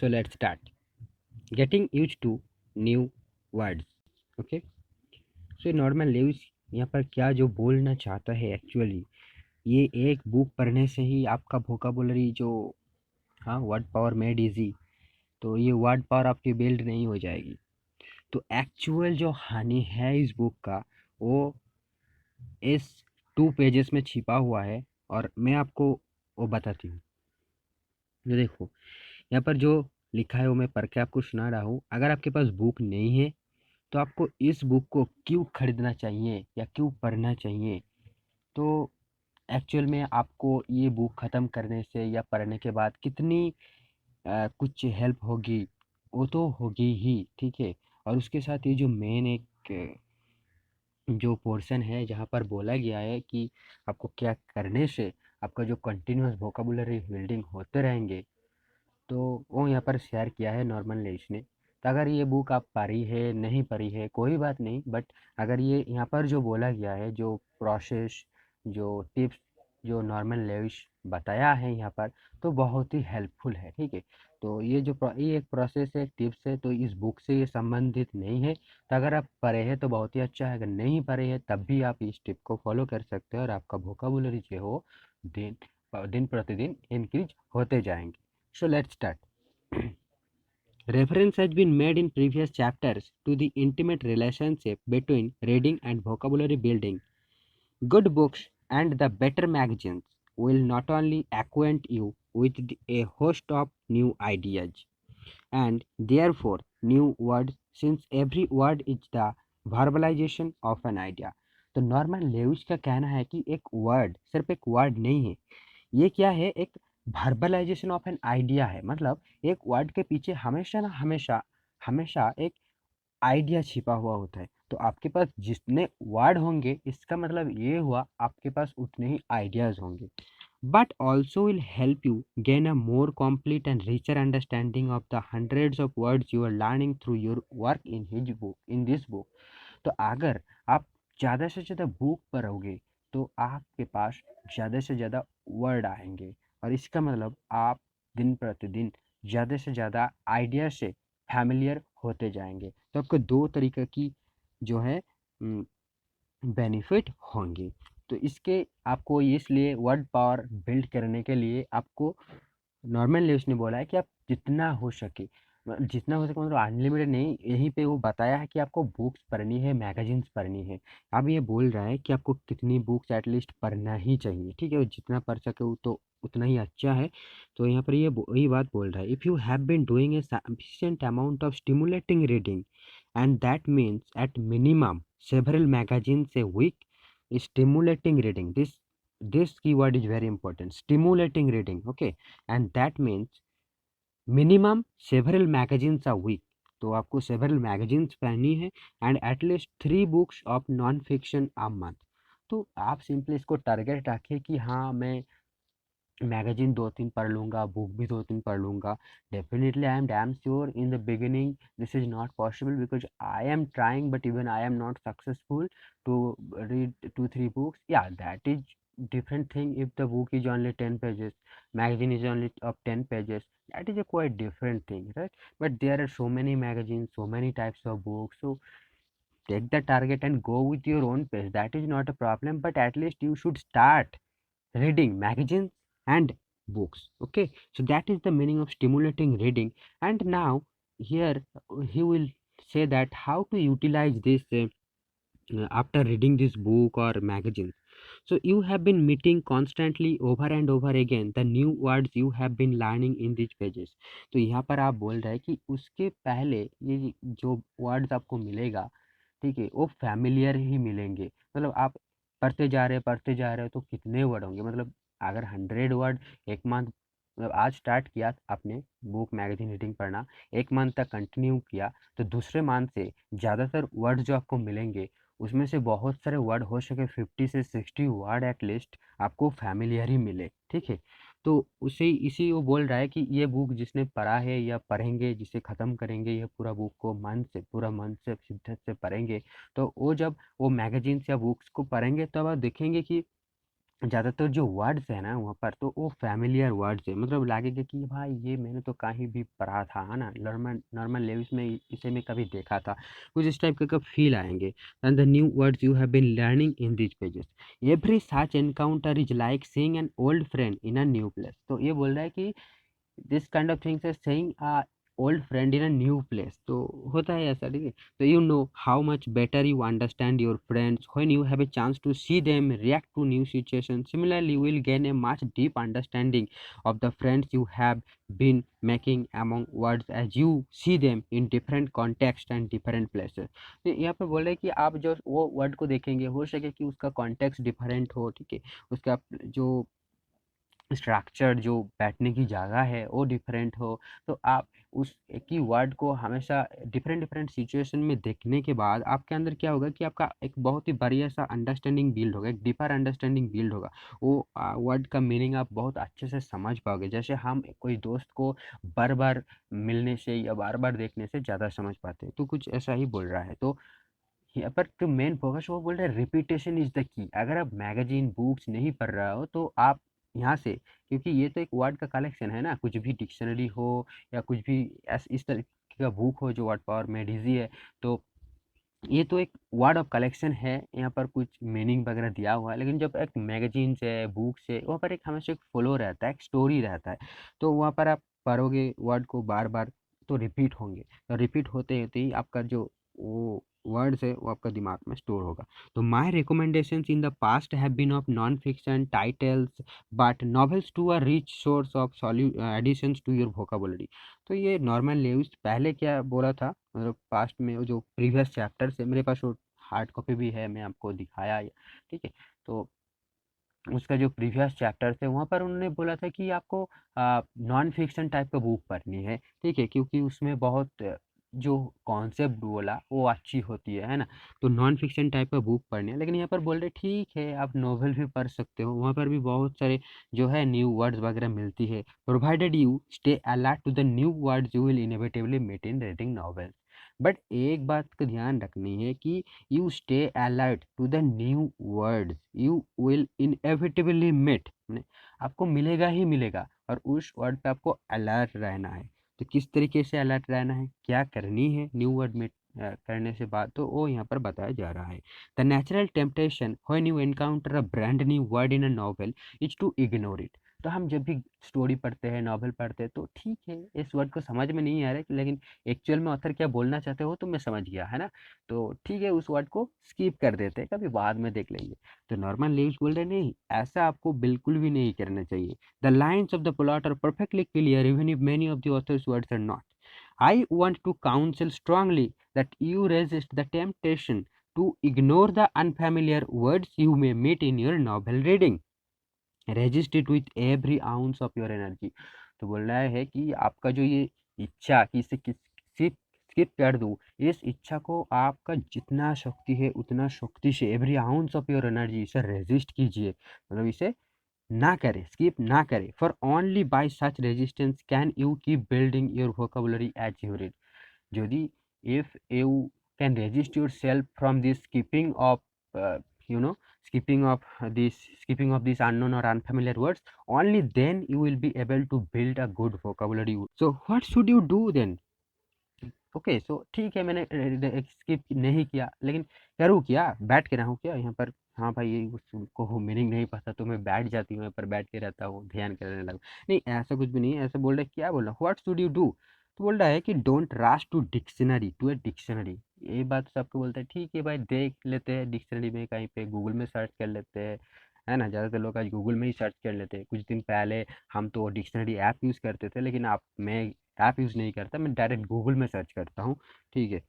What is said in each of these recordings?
So let's start. Getting used to new words. Okay. So normal news यहाँ पर क्या जो बोलना चाहता है एक्चुअली, ये एक बुक पढ़ने से ही आपका वोकाबुलरी जो वर्ड पावर मेड इजी, तो ये वर्ड पावर आपकी बिल्ड नहीं हो जाएगी। तो एक्चुअल जो हानि है इस बुक का, वो इस 2 पेजेस में छिपा हुआ है और मैं आपको वो बताती हूँ। जो देखो यहाँ पर जो लिखा है वो मैं पढ़ के आपको सुना रहा हूँ। अगर आपके पास बुक नहीं है तो आपको इस बुक को क्यों खरीदना चाहिए या क्यों पढ़ना चाहिए, तो एक्चुअल में आपको ये बुक ख़त्म करने से या पढ़ने के बाद कितनी कुछ हेल्प होगी, वो तो होगी ही, ठीक है। और उसके साथ ये जो मेन एक जो पोर्शन है जहाँ पर बोला गया है कि आपको क्या करने से आपका जो कंटिन्यूस वोकाबुलरी बिल्डिंग होते रहेंगे, तो वो यहाँ पर शेयर किया है नॉर्मन लेइस ने। तो अगर ये बुक आप पढ़ी है नहीं पढ़ी है कोई बात नहीं, बट अगर ये यहाँ पर जो बोला गया है, जो प्रोसेस, जो टिप्स जो नॉर्मन लेविस बताया है यहाँ पर, तो बहुत ही हेल्पफुल है, ठीक है। तो ये एक प्रोसेस है, टिप्स है, तो इस बुक से ये संबंधित नहीं है। तो अगर आप पढ़े हैं तो बहुत ही अच्छा है, अगर नहीं पढ़े हैं तब भी आप इस टिप को फॉलो कर सकते हैं और आपका वोकाबुलरी जो हो दिन दिन प्रतिदिन इंक्रीज होते जाएंगे। So let's start. Reference has been made in previous chapters to the intimate relationship between reading and vocabulary building. Good books and the better magazines will not only acquaint you with a host of new ideas and therefore new words, since every word is the verbalization of an idea. तो Norman Levi's का कहना है कि एक word सिर्फ एक word नहीं है, ये क्या है, एक वर्बलाइजेशन ऑफ एन आइडिया है। मतलब एक वर्ड के पीछे हमेशा ना हमेशा हमेशा एक आइडिया छिपा हुआ होता है। तो आपके पास जितने वर्ड होंगे इसका मतलब ये हुआ आपके पास उतने ही आइडियाज होंगे, but also will help you gain a more complete and richer understanding of the hundreds of words you are learning through your work in this book। तो अगर आप ज़्यादा से ज़्यादा बुक पढ़ोगे तो आपके पास ज़्यादा से ज़्यादा वर्ड आएंगे, और इसका मतलब आप दिन प्रतिदिन ज़्यादा से ज़्यादा आइडिया से फैमिलियर होते जाएंगे। तो आपको दो तरीके की जो है बेनिफिट होंगे। तो इसके आपको इसलिए वर्ड पावर बिल्ड करने के लिए आपको नॉर्मल न्यूज़ ने बोला है कि आप जितना हो सके मतलब अनलिमिटेड नहीं, यहीं पे वो बताया है कि आपको बुक्स पढ़नी है, मैगजीन्स पढ़नी है। अब ये बोल रहा है कि आपको कितनी बुक्स एटलीस्ट पढ़ना ही चाहिए, ठीक है, वो जितना पढ़ सके वो तो उतना ही अच्छा है। तो यहाँ पर ये वही बात बोल रहा है, if you have been doing a sufficient amount of stimulating reading and that means at minimum several magazines a week, stimulating reading, this keyword is very important, stimulating reading, okay, and that means minimum several magazines a week। तो आपको several magazines पढ़नी है and at least 3 books of non fiction a month। तो आप simply इसको target रखिए कि हाँ मैं मैगजीन 2-3 पढ़ लूँगा, बुक भी 2-3 पढ़ लूँगा। Definitely I am damn sure in the beginning this is not possible because I am trying but even I am not successful to read 2-3 books. Yeah, that is different thing if the book is only 10 pages, magazine is only of 10 pages. That is a quite different thing, right? But there are so many magazines, so many types of books. So take the target and go with your own pace. That is not a problem, but at least you should start reading magazines and books, okay. So that is the meaning of stimulating reading. And now here he will say that how to utilize this after reading this book or magazine. So you have been meeting constantly over and over again the new words you have been learning in these pages। तो यहाँ पर आप बोल रहे हैं कि उसके पहले ये जो वर्ड्स आपको मिलेगा, ठीक है, वो फैमिलियर ही मिलेंगे। मतलब आप पढ़ते जा रहे हो तो कितने वर्ड होंगे, मतलब अगर 100 वर्ड एक मंथ, मतलब आज स्टार्ट किया आपने बुक मैगजीन रीडिंग पढ़ना, एक मंथ तक कंटिन्यू किया, तो दूसरे मंथ से ज़्यादातर वर्ड जो आपको मिलेंगे उसमें से बहुत सारे वर्ड हो सके 50 से 60 वर्ड एटलीस्ट आपको फैमिलियर ही मिले, ठीक है। तो उसे इसी वो बोल रहा है कि ये बुक जिसने पढ़ा है या पढ़ेंगे, जिसे ख़त्म करेंगे ये पूरा बुक को पूरा मन से शिद्दत से पढ़ेंगे, तो वो जब वो मैगजीन्स या बुक्स को पढ़ेंगे तब आप देखेंगे कि ज़्यादातर जो वर्ड्स है ना वहाँ पर, तो वो फैमिलियर वर्ड्स है, मतलब लगेगा कि भाई ये मैंने तो कहीं भी पढ़ा था, है ना, नॉर्मल नॉर्मल लेवल्स में इसे मैं कभी देखा था, कुछ इस टाइप का फील आएंगे। And the new words you have been learning in this pages, every such encounter is like seeing an old friend in a new place. तो ये बोल रहा है कि this kind of things is saying a old friend in a new place, तो होता है ऐसा, ठीक है। तो you know how much better you understand your friends when you have a chance to see them react to new situations. Similarly, you will gain a much deep understanding of the friends you have been making among words as you see them in different contexts and different places। तो यहाँ पे बोल रहे हैं कि आप जो वो वर्ड को देखेंगे, हो सके कि उसका कॉन्टेक्स्ट डिफरेंट हो, ठीक है, उसका जो स्ट्रक्चर, जो बैठने की जगह है वो डिफरेंट हो, तो आप उस एक ही वर्ड को हमेशा डिफरेंट डिफरेंट सिचुएशन में देखने के बाद आपके अंदर क्या होगा कि आपका एक बहुत ही बढ़िया सा अंडरस्टैंडिंग बिल्ड होगा, एक डीपर अंडरस्टैंडिंग बिल्ड होगा। वो वर्ड का मीनिंग आप बहुत अच्छे से समझ पाओगे, जैसे हम कोई दोस्त को बार बार मिलने से या बार बार देखने से ज़्यादा समझ पाते हैं, तो कुछ ऐसा ही बोल रहा है। तो यहाँ पर जो मेन फोकस वो बोल रहे हैं रिपीटेशन इज द की। अगर आप मैगजीन बुक्स नहीं पढ़ रहे हो तो आप यहाँ से, क्योंकि ये तो एक वर्ड का कलेक्शन है ना, कुछ भी डिक्शनरी हो या कुछ भी इस तरीके का बुक हो जो वर्ड पावर में इजी है, तो ये तो एक वर्ड ऑफ कलेक्शन है, यहाँ पर कुछ मीनिंग वगैरह दिया हुआ है। लेकिन जब एक मैगजीन से बुक से वहाँ पर एक हमेशा एक फ्लो रहता है, एक स्टोरी रहता है, तो वहाँ पर आप पढ़ोगे वर्ड को बार बार तो रिपीट होंगे, तो रिपीट होते होते ही आपका जो वो वर्ड्स है वो आपका दिमाग में स्टोर होगा। तो my recommendations in the past have been of non fiction titles but novels too a rich source of salutary additions to your vocabulary. तो ये नॉर्मल न्यूज़ पहले क्या बोला था, मतलब पास्ट में वो जो प्रीवियस चैप्टर्स है, मेरे पास वो हार्ड कॉपी भी है, मैं आपको दिखाया, ठीक है। तो उसका जो प्रीवियस चैप्टर थे वहाँ पर उन्होंने बोला था कि आपको नॉन फिक्शन टाइप का बुक पढ़नी है, ठीक है, क्योंकि उसमें बहुत जो कॉन्सेप्ट बोला वो अच्छी होती है ना। तो नॉन फिक्शन टाइप का बुक पढ़नी है, लेकिन यहाँ पर बोल रहे ठीक है आप नोवेल भी पढ़ सकते हो, वहाँ पर भी बहुत सारे जो है न्यू वर्ड्स वगैरह मिलती है। Provided you stay alert to the new words you will inevitably meet in reading novels. But एक बात का ध्यान रखनी है कि you stay alert to the new words you will inevitably meet, आपको मिलेगा ही मिलेगा, और उस वर्ड पे आपको अलर्ट रहना है। तो किस तरीके से अलर्ट रहना है, क्या करनी है न्यू वर्ड में करने से बाद, तो वो यहाँ पर बताया जा रहा है। The natural temptation when you encounter a brand new word in a novel is to ignore it. तो हम जब भी स्टोरी पढ़ते हैं, नॉवेल पढ़ते हैं, तो ठीक है इस वर्ड को समझ में नहीं आ रहा है, लेकिन एक्चुअल में ऑथर क्या बोलना चाहते हो तो मैं समझ गया, है ना, तो ठीक है उस वर्ड को स्किप कर देते हैं, कभी बाद में देख लेंगे। तो नॉर्मल न्यूज़ बोल रहे नहीं, ऐसा आपको बिल्कुल भी नहीं करना चाहिए। The lines of the plot are perfectly clear even if many of the author's words are not. I want to counsel strongly that you resist the temptation to ignore the unfamiliar words you may meet in your novel reading, resist it with every ounce of your energy. तो बोल रहा है कि आपका जो ये इच्छा कि इसे स्किप स्किप कर दूँ, इस इच्छा को आपका जितना शक्ति है उतना शक्ति से every ounce of your energy इसे रेजिस्ट कीजिए, मतलब इसे ना करें, स्किप ना करें। For only by such resistance can you keep building your vocabulary as you read. Jodi, if you can resist yourself from this you know, skipping of skipping of these unknown or unfamiliar words, only then you will be able to build a good vocabulary. So what should you do then? Okay, so ठीक है मैंने skip नहीं किया, लेकिन करूँ क्या, बैठ के रहूँ क्या यहाँ पर। हाँ भाई, ये उसको मीनिंग नहीं पता तो मैं बैठ जाती हूँ यहाँ पर, बैठ के रहता हूँ, ध्यान करने लगा। नहीं, ऐसा कुछ भी नहीं है, ऐसा बोल रहा है, क्या बोल रहा है, व्हाट शुड यू डू। तो बोल रहा है कि don't rush to dictionary to a dictionary. ये बात सबको बोलते हैं, ठीक है भाई देख लेते हैं डिक्शनरी में, कहीं पे गूगल में सर्च कर लेते हैं, है ना, ज़्यादातर लोग आज गूगल में ही सर्च कर लेते हैं। कुछ दिन पहले हम तो डिक्शनरी ऐप यूज़ करते थे, लेकिन आप मैं ऐप यूज़ नहीं करता, मैं डायरेक्ट गूगल में सर्च करता हूँ, ठीक है।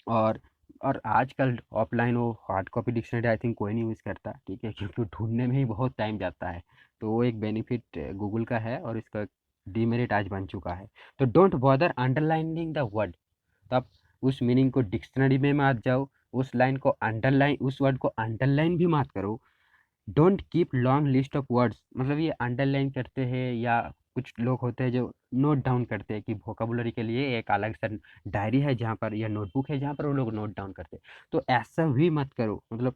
और और आजकल ऑफलाइन वो hard copy dictionary I think कोई नहीं यूज़ करता, ठीक है, क्योंकि ढूंढने में ही बहुत टाइम जाता है। तो वो एक बेनिफिट गूगल का है और इसका डीमेरिट आज बन चुका है। तो don't bother underlining the word. तो आप उस मीनिंग को डिक्शनरी में मत जाओ, उस लाइन को अंडरलाइन, उस वर्ड को अंडरलाइन भी मत करो। Don't keep long list of words, मतलब ये अंडरलाइन करते हैं, या कुछ लोग होते हैं जो नोट डाउन करते हैं कि वोकेबुलरी के लिए एक अलग सा डायरी है जहाँ पर, या नोटबुक है जहाँ पर वो लोग नोट डाउन करते हैं, तो ऐसा भी मत करो। मतलब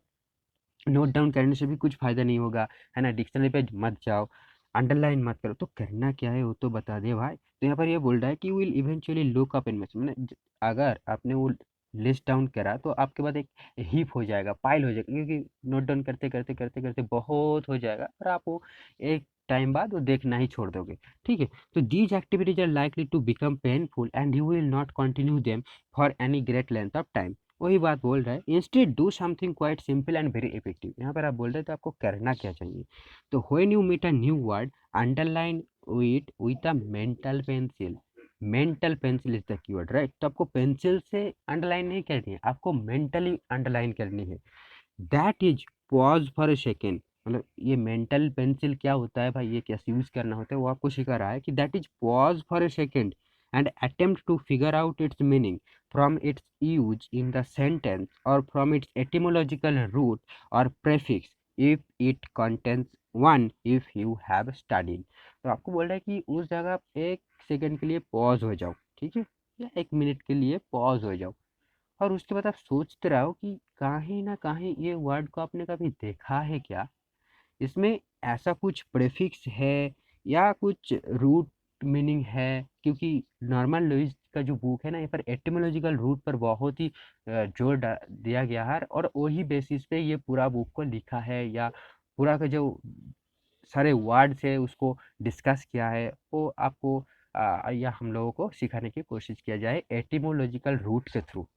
नोट डाउन करने से भी कुछ फ़ायदा नहीं होगा, है ना? डिक्शनरी पे मत जाओ, अंडरलाइन मत करो, तो करना क्या है वो तो बता दे भाई। तो यहाँ पर ये बोल रहा है कि will eventually look up in message, मैंने अगर आपने वो लिस्ट डाउन करा तो आपके पास एक हीप हो जाएगा, पाइल हो जाएगा, क्योंकि नोट डाउन करते करते करते करते बहुत हो जाएगा और आप वो एक टाइम बाद वो देखना ही छोड़ दोगे। ठीक है, तो these activities are likely to become painful and you will not continue them for any great length of time. वही बात बोल रहा है, instead do something quite simple and very effective. यहाँ पर आप बोल रहे हैं तो आपको करना क्या चाहिए। तो when you meet a new word, underline it with a mental pencil. Mental pencil is the keyword, right? तो आपको पेंसिल से अंडरलाइन नहीं करनी है, आपको मेंटली अंडरलाइन करनी है। That is pause for a second. मतलब ये मेंटल पेंसिल क्या होता है भाई, ये कैसे यूज करना होता है वो आपको सिखा रहा है कि that is pause for a second and attempt to figure out its meaning from its use in the sentence or from its etymological root or prefix if it contains one, if you have studied। तो आपको बोल रहा है कि उस जगह आप एक सेकंड के लिए पॉज हो जाओ, ठीक है, या एक मिनट के लिए पॉज हो जाओ और उसके बाद आप सोचते रहो कि कहीं ना कहीं ये वर्ड को आपने कभी देखा है क्या, इसमें ऐसा कुछ प्रेफिक्स है या कुछ रूट मीनिंग है। क्योंकि नॉर्मल लुइस का जो बुक है ना, यहाँ पर एटिमोलॉजिकल रूट पर बहुत ही जोर दिया गया है और वही बेसिस पे ये पूरा बुक को लिखा है, या पूरा का जो सारे वर्ड्स है उसको डिस्कस किया है, वो आपको या हम लोगों को सिखाने की कोशिश किया जाए एटिमोलॉजिकल रूट के थ्रू।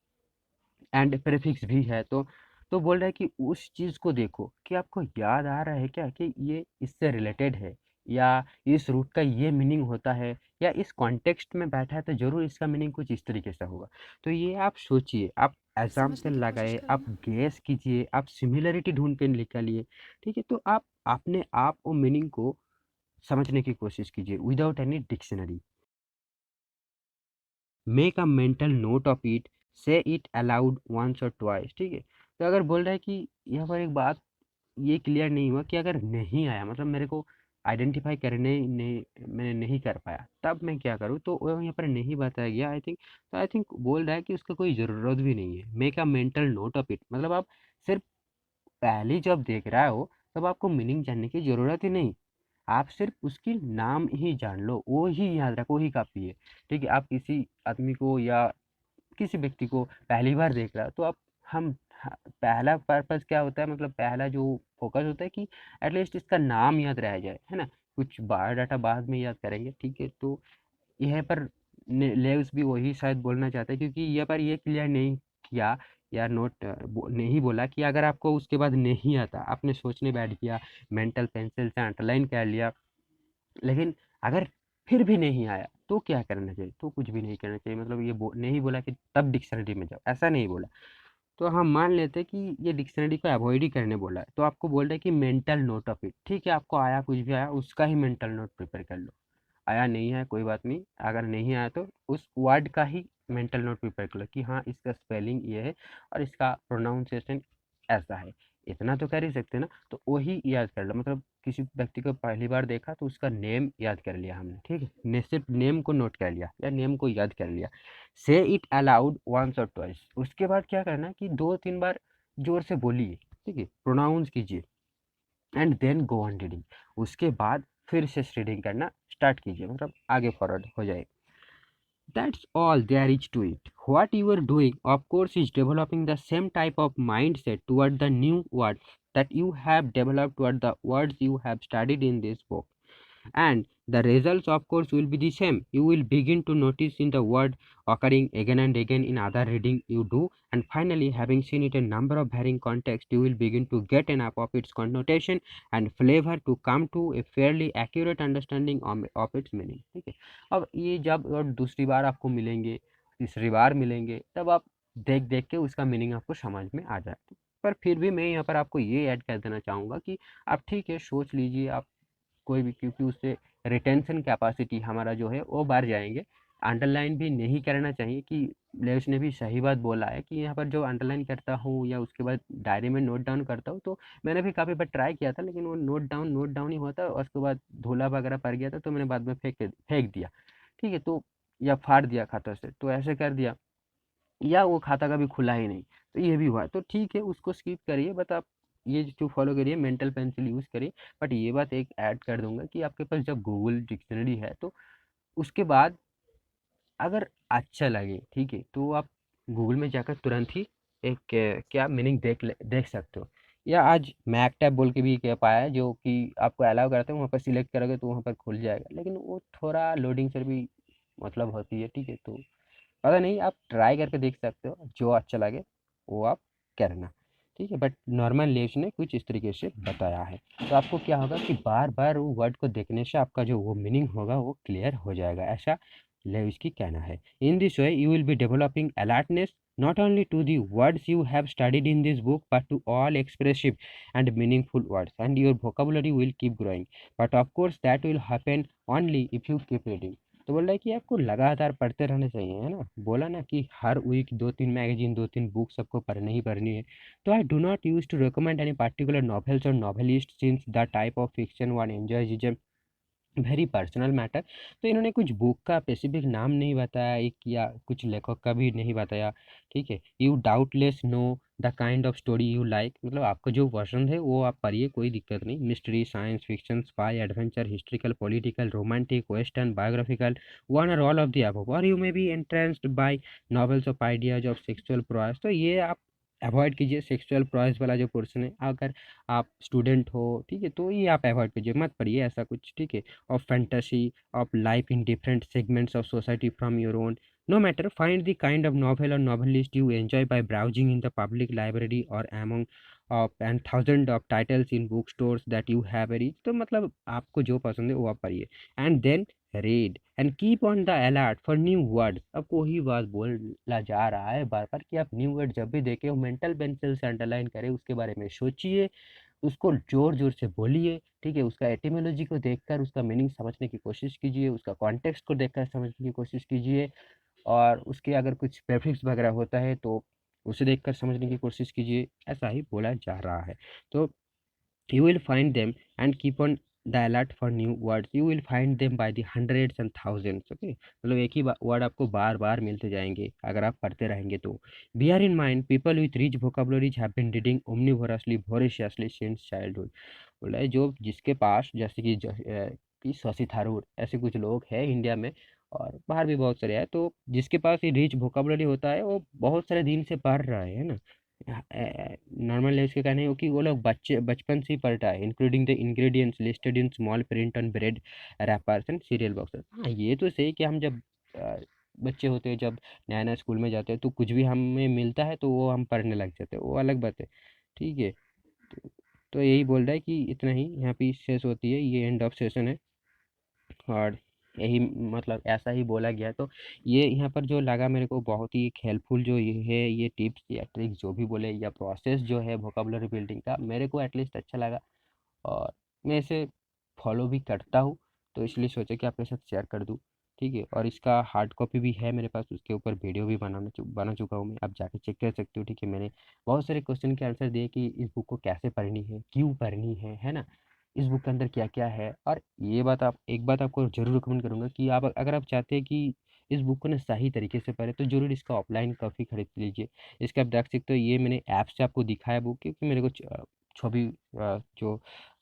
एंड प्रीफिक्स भी है, तो बोल रहा है कि उस चीज़ को देखो कि आपको याद आ रहा है क्या कि ये इससे रिलेटेड है, या इस रूट का ये मीनिंग होता है, या इस कॉन्टेक्स्ट में बैठा है तो ज़रूर इसका मीनिंग कुछ इस तरीके से होगा। तो ये आप सोचिए, आप समझने एग्जाम्पल की कोशिश लगाए, करें आप ना। गेस कीजिए, आप सिमिलरिटी ढूंढ के निकालिए। ठीक है, तो आप अपने आप वो मीनिंग को समझने की कोशिश कीजिए without any dictionary. Make a mental note of it, से इट अलाउड वंस और ट्वाइस। ठीक है, तो अगर बोल रहा है कि यहाँ पर एक बात ये क्लियर नहीं हुआ कि अगर नहीं आया, मतलब मेरे को आइडेंटिफाई करने नहीं, मैंने नहीं कर पाया, तब मैं क्या करूँ, तो वो यहाँ पर नहीं बताया गया आई थिंक। तो आई थिंक बोल रहा है कि उसका कोई ज़रूरत भी नहीं है, make a mental note of it, मतलब आप सिर्फ पहली जब देख रहा हो तब आपको मीनिंग जानने की ज़रूरत ही नहीं, आप सिर्फ उसकी नाम ही जान लो, वो ही याद रखो, वही काफ़ी है। ठीक है, आप किसी आदमी को या किसी व्यक्ति को पहली बार देख रहा है तो आप हम पहला पर्पस क्या होता है, मतलब पहला जो फोकस होता है कि एटलीस्ट इसका नाम याद रह जाए, है ना? कुछ बायोडाटा बाद में याद करेंगे, ठीक है। तो यह पर लेव्स भी वही शायद बोलना चाहते हैं, क्योंकि यहाँ पर ये क्लियर नहीं किया या नोट नहीं बोला कि अगर आपको उसके बाद नहीं आता, आपने सोचने बैठ गया, मेंटल पेंसिल से अंडरलाइन कर लिया, लेकिन अगर फिर भी नहीं आया तो क्या करना चाहिए, तो कुछ भी नहीं करना चाहिए। मतलब ये नहीं बोला कि तब डिक्शनरी में जाओ, ऐसा नहीं बोला। तो हम मान लेते हैं कि ये डिक्शनरी को अवॉइड ही करने बोला है, तो आपको बोल रहे हैं कि मेंटल नोट ऑफ इट। ठीक है, आपको आया, कुछ भी आया उसका ही मेंटल नोट प्रिपेयर कर लो। आया नहीं है कोई बात नहीं, अगर नहीं आया तो उस वर्ड का ही मेंटल नोट प्रिपेयर कर लो कि हाँ इसका स्पेलिंग ये है और इसका प्रोनाउंसिएशन ऐसा है। इतना तो कर ही सकते हैं ना, तो वही याद कर लो। मतलब किसी व्यक्ति को पहली बार देखा तो उसका नेम याद कर लिया हमने, ठीक है, सिर्फ नेम को नोट कर लिया या नेम को याद कर लिया। से इट अलाउड वंस और ट्वाइस, उसके बाद क्या करना है कि दो तीन बार जोर से बोलिए, ठीक है, प्रोनाउंस कीजिए and then go on reading. उसके बाद फिर से रीडिंग करना स्टार्ट कीजिए, मतलब आगे फॉरवर्ड हो जाए। That's all there is to it. What you are doing, of course, is developing the same type of mindset toward the new words that you have developed toward the words you have studied in this book. And the results of course will be the same. You will begin to notice in the word occurring again and again in other reading you do, and finally having seen it in a number of varying contexts, you will begin to get enough of its connotation and flavor to come to a fairly accurate understanding of its meaning। ठीक है, अब ये जब और दूसरी बार आपको मिलेंगे, तीसरी बार मिलेंगे, तब आप देख देख के उसका मीनिंग आपको समझ में आ जाए। पर फिर भी मैं यहाँ पर आपको ये ऐड कर देना चाहूँगा कि आप ठीक है सोच लीजिए, आप कोई भी, क्योंकि उससे रिटेंशन कैपेसिटी हमारा जो है वो बढ़ जाएंगे। अंडरलाइन भी नहीं करना चाहिए, कि लेविस ने भी सही बात बोला है कि यहाँ पर जो अंडरलाइन करता हूँ या उसके बाद डायरी में नोट डाउन करता हूँ, तो मैंने भी काफ़ी बार ट्राई किया था, लेकिन वो नोट डाउन ही होता और उसके बाद धूला वगैरह पड़ गया था, तो मैंने बाद में फेंक दिया। ठीक है, तो या फाड़ दिया खाता से, तो ऐसे कर दिया, या वो खाता कभी खुला ही नहीं, तो ये भी हुआ। तो ठीक है, उसको स्किप करिए, बट आप ये जो फॉलो करिए, मेंटल पेंसिल यूज़ करिए। बट ये बात एक ऐड कर दूंगा कि आपके पास जब गूगल डिक्शनरी है तो उसके बाद अगर अच्छा लगे, ठीक है, तो आप गूगल में जाकर तुरंत ही एक क्या मीनिंग देख सकते हो। या आज मैक टैब बोल के भी एक ऐप आया है जो कि आपको अलाउ करते हैं, वहाँ पर सिलेक्ट करोगे तो वहाँ पर खुल जाएगा, लेकिन वो थोड़ा लोडिंग से भी मतलब होती है, ठीक है। तो पता नहीं, आप ट्राई करके देख सकते हो, जो अच्छा लगे वो आप करना, ठीक है। बट नॉर्मल लेज ने कुछ इस तरीके से बताया है, तो आपको क्या होगा कि बार बार वो वर्ड को देखने से आपका जो वो मीनिंग होगा वो क्लियर हो जाएगा, ऐसा लेविस की कहना है। In this way you will be developing alertness not only to the words you have studied in this book but to all expressive and meaningful words, and your vocabulary will keep growing, but of course that will happen only if you keep reading। तो बोल रहा है कि आपको लगातार पढ़ते रहना चाहिए, है ना। बोला ना कि हर वीक 2-3 मैगजीन, 2-3 बुक सबको पढ़नी ही पढ़नी है। तो I do not use to recommend any particular novels और novelist since the type of fiction one enjoys is very personal matter. तो इन्होंने कुछ बुक का स्पेसिफिक नाम नहीं बताया, एक या कुछ लेखक का भी नहीं बताया, ठीक है। You doubtless know the kind of story you like, मतलब आपको जो पसंद है वो आप पढ़िए, कोई दिक्कत नहीं। Mystery, science fiction, spy, adventure, historical, political, romantic, western, biographical, one और ऑल ऑफ द अबव, और you may be interested by novels of ideas of sexual prowess. तो ये आप अवॉइड कीजिए, सेक्सुअल प्रॉयस वाला जो पोर्शन है, अगर आप स्टूडेंट हो, ठीक है, तो ये आप अवॉइड कीजिए, मत पढ़िए ऐसा कुछ, ठीक है। Of fantasy, of life in different segments of society from your own. No matter, find the kind of novel or novelist you enjoy by browsing in the public library or among of and thousands of titles in bookstores that you have read। तो मतलब आपको जो पसंद है वो आप पढ़िए, and then read and keep on the alert for new words। आपको वही बात बोला जा रहा है बार बार कि आप न्यू वर्ड जब भी देखें, वो मेंटल पेंसिल से अंडरलाइन करें, उसके बारे में सोचिए, उसको ज़ोर-ज़ोर से बोलिए, ठीक है? उसका एटिमोलॉजी को देखकर उसका मीनिंग समझने की कोशिश कीजिए, उसका कॉन्टेक्स्ट को देखकर समझने की कोशिश कीजिए, और उसके अगर कुछ प्रीफिक्स वगैरह होता है तो उसे देखकर समझने की कोशिश कीजिए, ऐसा ही बोला जा रहा है। तो you will find them and keep on the alert for new words। you will find them by the hundreds and thousands। okay, मतलब एक ही वर्ड आपको बार बार मिलते जाएंगे अगर आप पढ़ते रहेंगे तो। bear in mind people with rich vocabularies have been reading omnivorously voraciously since childhood। बोला है जो जिसके पास, जैसे कि कि शशि थरूर, ऐसे कुछ लोग हैं इंडिया में और बाहर भी बहुत सारे हैं, तो जिसके पास ये रिच वोकाबुलरी होता है वो बहुत सारे दिन से पढ़ रहा है ना। नॉर्मल है इसके कहने हो कि वो लोग बच्चे बचपन से ही पढ़ता है, including the ingredients listed in small print on bread rappers and serial boxes. हाँ, ये तो सही कि हम जब बच्चे होते हैं, जब नया नया स्कूल में जाते हैं, तो कुछ भी हमें मिलता है तो वो हम पढ़ने लग जाते हैं, वो अलग बात है, ठीक है। तो, तो यही बोल रहा है कि इतना ही यहाँ पे शेष होती है, ये एंड ऑफ सेशन है, और यही मतलब ऐसा ही बोला गया। तो ये यहाँ पर जो लगा मेरे को बहुत ही हेल्पफुल, जो ये है, ये टिप्स या ट्रिक्स जो भी बोले, या प्रोसेस जो है वोकेबुलरी बिल्डिंग का, मेरे को एटलीस्ट अच्छा लगा, और मैं इसे फॉलो भी करता हूँ, तो इसलिए सोचा कि आपके साथ शेयर कर दूँ, ठीक है। और इसका हार्ड कॉपी भी है मेरे पास, उसके ऊपर वीडियो भी बना चुका हूँ मैं, आप जाके चेक कर सकते हो, ठीक है। मैंने बहुत सारे क्वेश्चन के आंसर दिए कि इस बुक को कैसे पढ़नी है, क्यों पढ़नी है ना, इस बुक के अंदर क्या क्या है। और ये बात, आप एक बात आपको ज़रूर रिकमेंड करूँगा कि आप अगर आप चाहते हैं कि इस बुक को ना सही तरीके से पढ़े, तो ज़रूर इसका ऑफलाइन कॉपी खरीद लीजिए। इसका आप देख सकते हो, ये मैंने ऐप से आपको दिखाया बुक, क्योंकि मेरे को छवि जो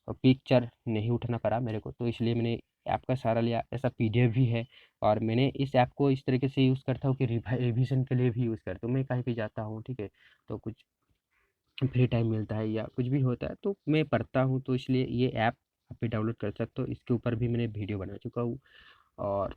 पिक्चर नहीं उठाना पड़ा मेरे को, तो इसलिए मैंने ऐप का सहारा लिया। ऐसा पीडीएफ भी है, और मैंने इस ऐप को इस तरीके से यूज़ करता हूँ कि रिवीजन के लिए भी यूज़ करता हूँ। मैं कहीं पे जाता हूँ, ठीक है, तो कुछ फ्री टाइम मिलता है या कुछ भी होता है तो मैं पढ़ता हूँ, तो इसलिए ये ऐप आप भी डाउनलोड कर सकते हो। इसके ऊपर भी मैंने वीडियो बना चुका हूँ, और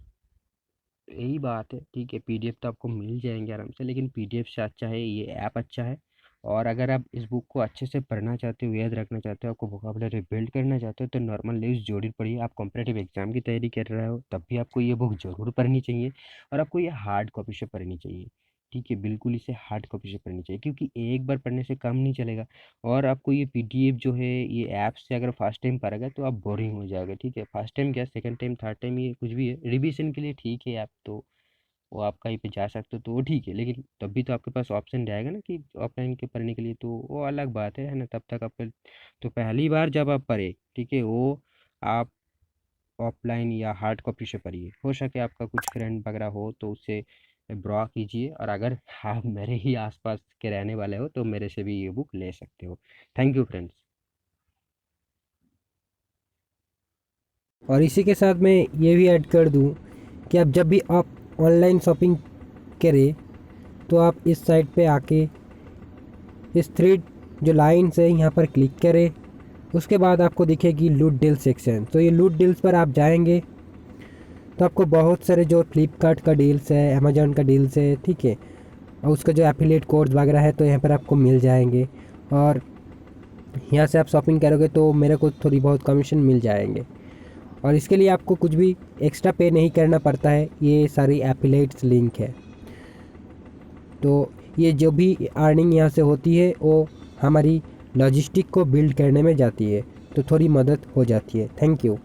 यही बात है, ठीक है। पीडीएफ तो आपको मिल जाएंगे आराम से, लेकिन पीडीएफ से अच्छा है ये ऐप, अच्छा है। और अगर आप इस बुक को अच्छे से पढ़ना चाहते हो, याद रखना चाहते हो, आपको वोकाबुलरी बिल्ड करना चाहते हो, तो नॉर्मल न्यूज़ जरूर पढ़िए। आप कॉम्पिटेटिव एग्जाम की तैयारी कर रहे हो तब भी आपको ये बुक जरूर पढ़नी चाहिए, और आपको ये हार्ड कॉपी से पढ़नी चाहिए, ठीक है। बिल्कुल इसे हार्ड कॉपी से पढ़नी चाहिए, क्योंकि एक बार पढ़ने से काम नहीं चलेगा। और आपको ये पीडीएफ जो है, ये ऐप से अगर फर्स्ट टाइम पढ़ेगा तो आप बोरिंग हो जाएगा, ठीक है। फर्स्ट टाइम क्या, सेकंड टाइम, थर्ड टाइम, ये कुछ भी है, रिवीजन के लिए ठीक है ऐप, तो वो आप कहीं पे जा सकते हो तो वो ठीक है, लेकिन तब भी तो आपके पास ऑप्शन रहेगा ना कि ऑफलाइन के पढ़ने के लिए, तो वो अलग बात है ना। तब तक आपके, तो पहली बार जब आप पढ़े, ठीक है, वो आप ऑफलाइन या हार्ड कॉपी से पढ़िए। हो सके आपका कुछ फ्रेंड वगैरह हो तो उससे ड्रॉ कीजिए, और अगर आप मेरे ही आसपास के रहने वाले हो तो मेरे से भी ये बुक ले सकते हो। Thank you friends. और इसी के साथ मैं ये भी ऐड कर दूं कि अब जब भी आप ऑनलाइन शॉपिंग करें तो आप इस साइट पे आके इस थ्री जो लाइन्स है यहाँ पर क्लिक करें। उसके बाद आपको दिखेगी लूट डील सेक्शन, तो ये लूट डील्स पर आप जाएंगे तो आपको बहुत सारे जो फ्लिपकार्ट का डील्स है, अमेजोन का डील्स है, ठीक है, और उसका जो एफिलिएट कोड्स वगैरह है तो यहाँ पर आपको मिल जाएंगे। और यहाँ से आप शॉपिंग करोगे तो मेरे को थोड़ी बहुत कमीशन मिल जाएंगे। और इसके लिए आपको कुछ भी एक्स्ट्रा पे नहीं करना पड़ता है, ये सारी एफिलिएट्स लिंक है। तो ये जो भी अर्निंग यहाँ से होती है वो हमारी लॉजिस्टिक को बिल्ड करने में जाती है, तो थोड़ी मदद हो जाती है। Thank you.